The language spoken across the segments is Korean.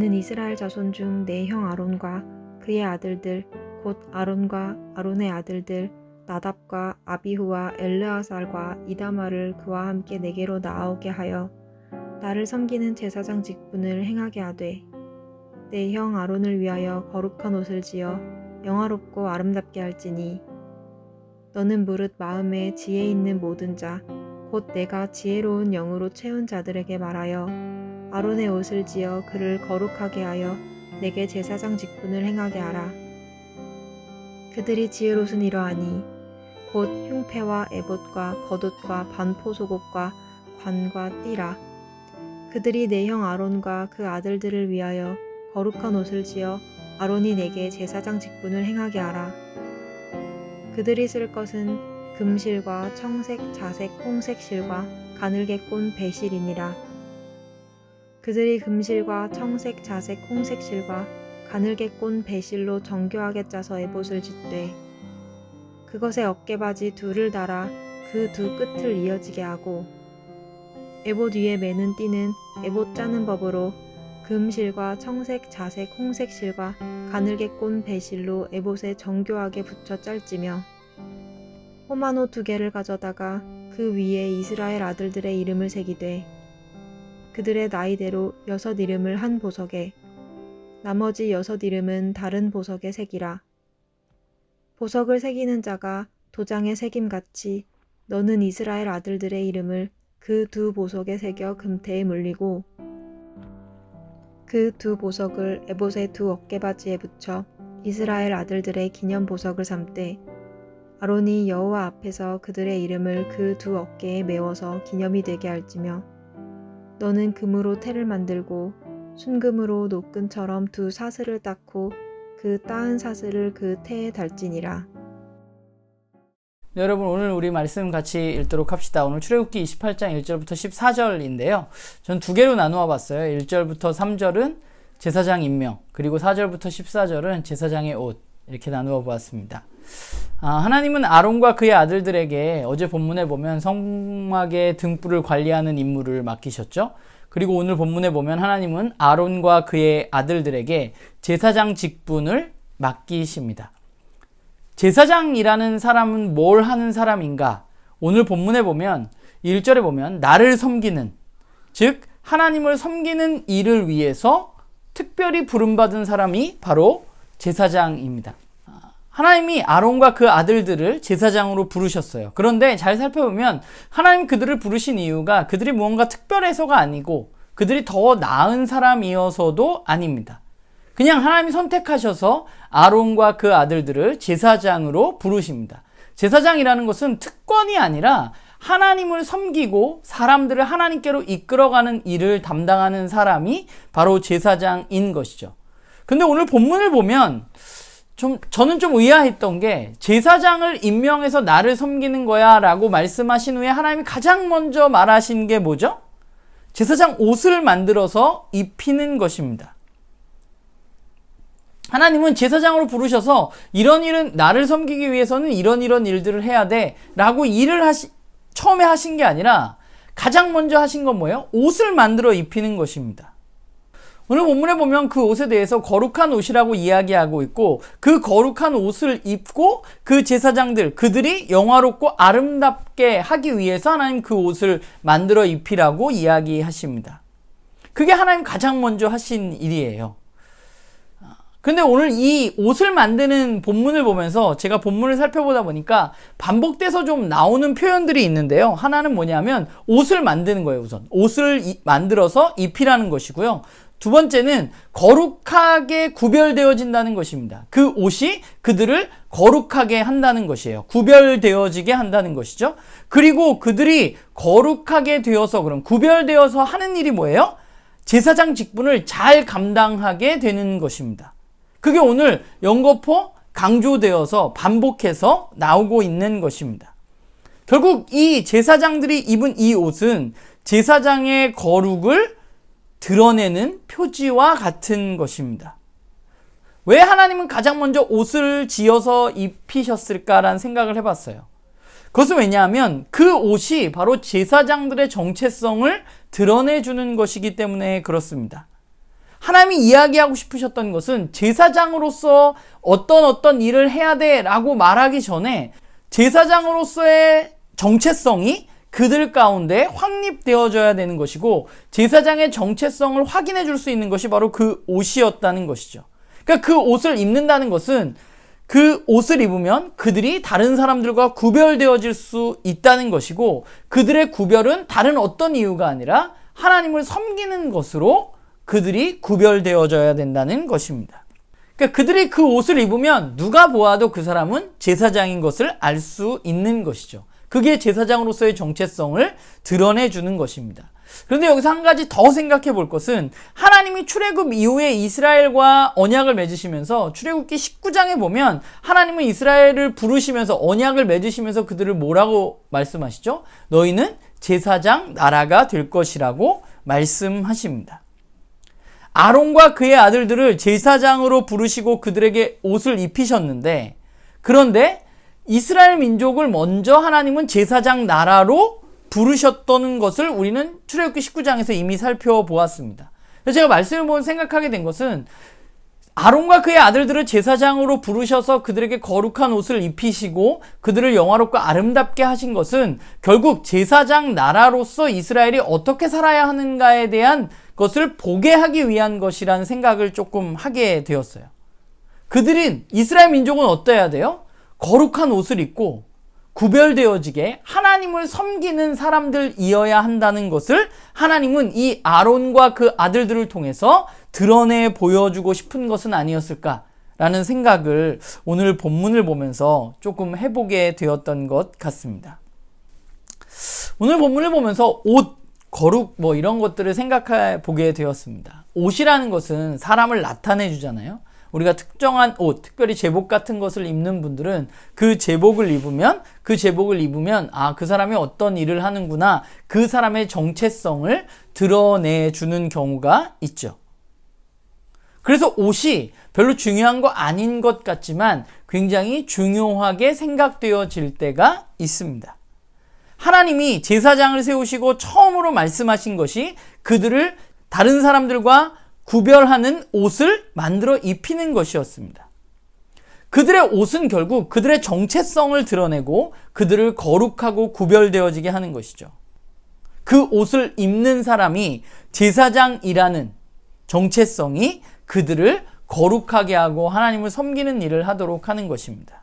너는 이스라엘 자손 중 내 형 아론과 그의 아들들 곧 아론과 아론의 아들들 나답과 아비후와 엘르아살과 이다말을 그와 함께 내게로 나아오게 하여 나를 섬기는 제사장 직분을 행하게 하되 내 형 아론을 위하여 거룩한 옷을 지어 영화롭고 아름답게 할지니 너는 무릇 마음에 지혜 있는 모든 자 곧 내가 지혜로운 영으로 채운 자들에게 말하여 아론의 옷을 지어 그를 거룩하게 하여 내게 제사장 직분을 행하게 하라. 그들이 지을 옷은 이러하니 곧 흉패와 에봇과 겉옷과 반포 속옷과 관과 띠라. 그들이 내 형 아론과 그 아들들을 위하여 거룩한 옷을 지어 아론이 내게 제사장 직분을 행하게 하라. 그들이 쓸 것은 금실과 청색, 자색, 홍색 실과 가늘게 꼰 배실이니라. 그들이 금실과 청색, 자색, 홍색 실과 가늘게 꼰 배실로 정교하게 짜서 에봇을 짓되 그것에 어깨바지 둘을 달아 그 두 끝을 이어지게 하고 에봇 위에 매는 띠는 에봇 짜는 법으로 금실과 청색, 자색, 홍색 실과 가늘게 꼰 배실로 에봇에 정교하게 붙여 짤지며 호마노 2개를 가져다가 그 위에 이스라엘 아들들의 이름을 새기되 그들의 나이대로 6 이름을 한 보석에 나머지 6 이름은 다른 보석에 새기라. 보석을 새기는 자가 도장에 새김같이 너는 이스라엘 아들들의 이름을 그 2 보석에 새겨 금태에 물리고 그 2 보석을 에봇의 2 어깨바지에 붙여 이스라엘 아들들의 기념 보석을 삼되 아론이 여호와 앞에서 그들의 이름을 그 2 어깨에 메워서 기념이 되게 할지며 너는 금으로 태를 만들고 순금으로 노끈처럼 2 사슬을 닦고 그 따은 사슬을 그 태에 달지니라. 네, 여러분 오늘 우리 말씀 같이 읽도록 합시다. 오늘 출애굽기 28장 1절부터 14절인데요. 전 2개로 나누어 봤어요. 1절부터 3절은 제사장 임명, 그리고 4절부터 14절은 제사장의 옷, 이렇게 나누어 보았습니다. 하나님은 아론과 그의 아들들에게 어제 본문에 보면 성막의 등불을 관리하는 임무를 맡기셨죠. 그리고 오늘 본문에 보면 하나님은 아론과 그의 아들들에게 제사장 직분을 맡기십니다. 제사장이라는 사람은 뭘 하는 사람인가? 오늘 본문에 보면 1절에 보면 나를 섬기는, 즉 하나님을 섬기는 일을 위해서 특별히 부름받은 사람이 바로 제사장입니다. 하나님이 아론과 그 아들들을 제사장으로 부르셨어요. 그런데 잘 살펴보면 하나님 그들을 부르신 이유가 그들이 무언가 특별해서가 아니고 그들이 더 나은 사람이어서도 아닙니다. 그냥 하나님이 선택하셔서 아론과 그 아들들을 제사장으로 부르십니다. 제사장이라는 것은 특권이 아니라 하나님을 섬기고 사람들을 하나님께로 이끌어가는 일을 담당하는 사람이 바로 제사장인 것이죠. 근데 오늘 본문을 보면 저는 좀 의아했던 게 제사장을 임명해서 나를 섬기는 거야 라고 말씀하신 후에 하나님이 가장 먼저 말하신 게 뭐죠? 제사장 옷을 만들어서 입히는 것입니다. 하나님은 제사장으로 부르셔서 이런 일은 나를 섬기기 위해서는 이런 일들을 해야 돼 라고 처음에 하신 게 아니라 가장 먼저 하신 건 뭐예요? 옷을 만들어 입히는 것입니다. 오늘 본문에 보면 그 옷에 대해서 거룩한 옷이라고 이야기하고 있고 그 거룩한 옷을 입고 그 제사장들, 그들이 영화롭고 아름답게 하기 위해서 하나님 그 옷을 만들어 입히라고 이야기하십니다. 그게 하나님 가장 먼저 하신 일이에요. 근데 오늘 이 옷을 만드는 본문을 보면서 제가 본문을 살펴보다 보니까 반복돼서 좀 나오는 표현들이 있는데요. 하나는 뭐냐면 옷을 만드는 거예요. 우선 옷을 만들어서 입히라는 것이고요. 두 번째는 거룩하게 구별되어진다는 것입니다. 그 옷이 그들을 거룩하게 한다는 것이에요. 구별되어지게 한다는 것이죠. 그리고 그들이 거룩하게 되어서, 그럼 구별되어서 하는 일이 뭐예요? 제사장 직분을 잘 감당하게 되는 것입니다. 그게 오늘 연거푸 강조되어서 반복해서 나오고 있는 것입니다. 결국 이 제사장들이 입은 이 옷은 제사장의 거룩을 드러내는 표지와 같은 것입니다. 왜 하나님은 가장 먼저 옷을 지어서 입히셨을까라는 생각을 해봤어요. 그것은 왜냐하면 그 옷이 바로 제사장들의 정체성을 드러내주는 것이기 때문에 그렇습니다. 하나님이 이야기하고 싶으셨던 것은 제사장으로서 어떤 일을 해야 돼 라고 말하기 전에 제사장으로서의 정체성이 그들 가운데 확립되어져야 되는 것이고, 제사장의 정체성을 확인해 줄 수 있는 것이 바로 그 옷이었다는 것이죠. 그러니까 그 옷을 입는다는 것은 그 옷을 입으면 그들이 다른 사람들과 구별되어질 수 있다는 것이고, 그들의 구별은 다른 어떤 이유가 아니라 하나님을 섬기는 것으로 그들이 구별되어져야 된다는 것입니다. 그러니까 그들이 그 옷을 입으면 누가 보아도 그 사람은 제사장인 것을 알 수 있는 것이죠. 그게 제사장으로서의 정체성을 드러내주는 것입니다. 그런데 여기서 한 가지 더 생각해 볼 것은, 하나님이 출애굽 이후에 이스라엘과 언약을 맺으시면서 출애굽기 19장에 보면 하나님은 이스라엘을 부르시면서 언약을 맺으시면서 그들을 뭐라고 말씀하시죠? 너희는 제사장 나라가 될 것이라고 말씀하십니다. 아론과 그의 아들들을 제사장으로 부르시고 그들에게 옷을 입히셨는데, 그런데 이스라엘 민족을 먼저 하나님은 제사장 나라로 부르셨던 것을 우리는 출애굽기 19장에서 이미 살펴보았습니다. 그래서 제가 말씀을 보면 생각하게 된 것은, 아론과 그의 아들들을 제사장으로 부르셔서 그들에게 거룩한 옷을 입히시고 그들을 영화롭고 아름답게 하신 것은 결국 제사장 나라로서 이스라엘이 어떻게 살아야 하는가에 대한 것을 보게 하기 위한 것이라는 생각을 조금 하게 되었어요. 그들은, 이스라엘 민족은 어떠해야 돼요? 거룩한 옷을 입고 구별되어지게 하나님을 섬기는 사람들이어야 한다는 것을 하나님은 이 아론과 그 아들들을 통해서 드러내 보여주고 싶은 것은 아니었을까라는 생각을 오늘 본문을 보면서 조금 해보게 되었던 것 같습니다. 오늘 본문을 보면서 옷, 거룩 이런 것들을 생각해 보게 되었습니다. 옷이라는 것은 사람을 나타내 주잖아요. 우리가 특정한 옷, 특별히 제복 같은 것을 입는 분들은 그 제복을 입으면 아, 그 사람이 어떤 일을 하는구나, 그 사람의 정체성을 드러내주는 경우가 있죠. 그래서 옷이 별로 중요한 거 아닌 것 같지만 굉장히 중요하게 생각되어질 때가 있습니다. 하나님이 제사장을 세우시고 처음으로 말씀하신 것이 그들을 다른 사람들과 구별하는 옷을 만들어 입히는 것이었습니다. 그들의 옷은 결국 그들의 정체성을 드러내고 그들을 거룩하고 구별되어지게 하는 것이죠. 그 옷을 입는 사람이 제사장이라는 정체성이 그들을 거룩하게 하고 하나님을 섬기는 일을 하도록 하는 것입니다.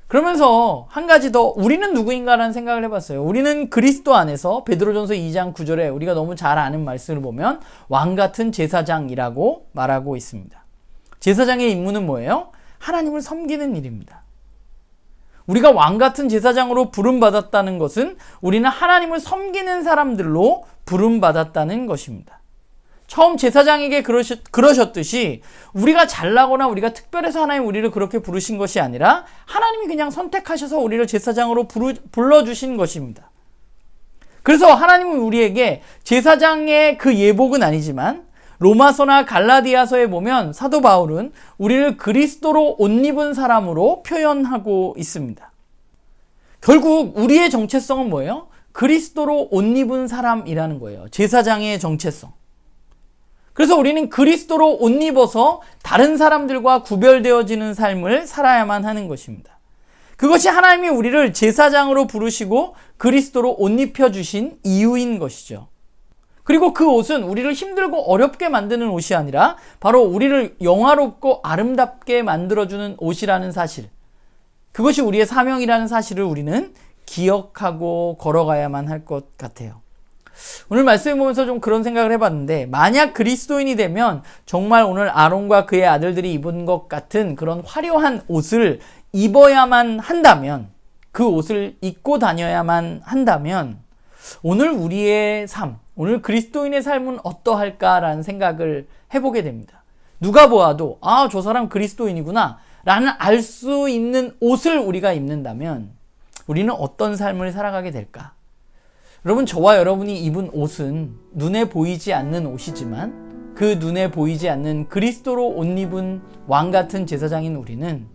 그러면서 한 가지 더, 우리는 누구인가라는 생각을 해봤어요. 우리는 그리스도 안에서 베드로전서 2장 9절에 우리가 너무 잘 아는 말씀을 보면 왕같은 제사장이라고 말하고 있습니다. 제사장의 임무는 뭐예요? 하나님을 섬기는 일입니다. 우리가 왕같은 제사장으로 부름받았다는 것은 우리는 하나님을 섬기는 사람들로 부름받았다는 것입니다. 처음 제사장에게 그러셨듯이 우리가 잘나거나 우리가 특별해서 하나님 우리를 그렇게 부르신 것이 아니라 하나님이 그냥 선택하셔서 우리를 제사장으로 불러주신 것입니다. 그래서 하나님은 우리에게 제사장의 그 예복은 아니지만 로마서나 갈라디아서에 보면 사도 바울은 우리를 그리스도로 옷 입은 사람으로 표현하고 있습니다. 결국 우리의 정체성은 뭐예요? 그리스도로 옷 입은 사람이라는 거예요. 제사장의 정체성. 그래서 우리는 그리스도로 옷 입어서 다른 사람들과 구별되어지는 삶을 살아야만 하는 것입니다. 그것이 하나님이 우리를 제사장으로 부르시고 그리스도로 옷 입혀주신 이유인 것이죠. 그리고 그 옷은 우리를 힘들고 어렵게 만드는 옷이 아니라 바로 우리를 영화롭고 아름답게 만들어주는 옷이라는 사실, 그것이 우리의 사명이라는 사실을 우리는 기억하고 걸어가야만 할 것 같아요. 오늘 말씀을 보면서 좀 그런 생각을 해봤는데, 만약 그리스도인이 되면 정말 오늘 아론과 그의 아들들이 입은 것 같은 그런 화려한 옷을 입어야만 한다면, 그 옷을 입고 다녀야만 한다면 오늘 우리의 삶, 오늘 그리스도인의 삶은 어떠할까라는 생각을 해보게 됩니다. 누가 보아도 아, 저 사람 그리스도인이구나 라는 알 수 있는 옷을 우리가 입는다면 우리는 어떤 삶을 살아가게 될까? 여러분, 저와 여러분이 입은 옷은 눈에 보이지 않는 옷이지만 그 눈에 보이지 않는 그리스도로 옷 입은 왕같은 제사장인 우리는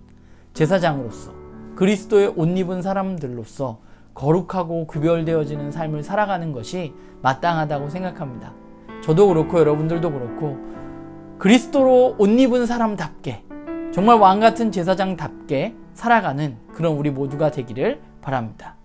제사장으로서 그리스도의 옷 입은 사람들로서 거룩하고 구별되어지는 삶을 살아가는 것이 마땅하다고 생각합니다. 저도 그렇고 여러분들도 그렇고 그리스도로 옷 입은 사람답게 정말 왕같은 제사장답게 살아가는 그런 우리 모두가 되기를 바랍니다.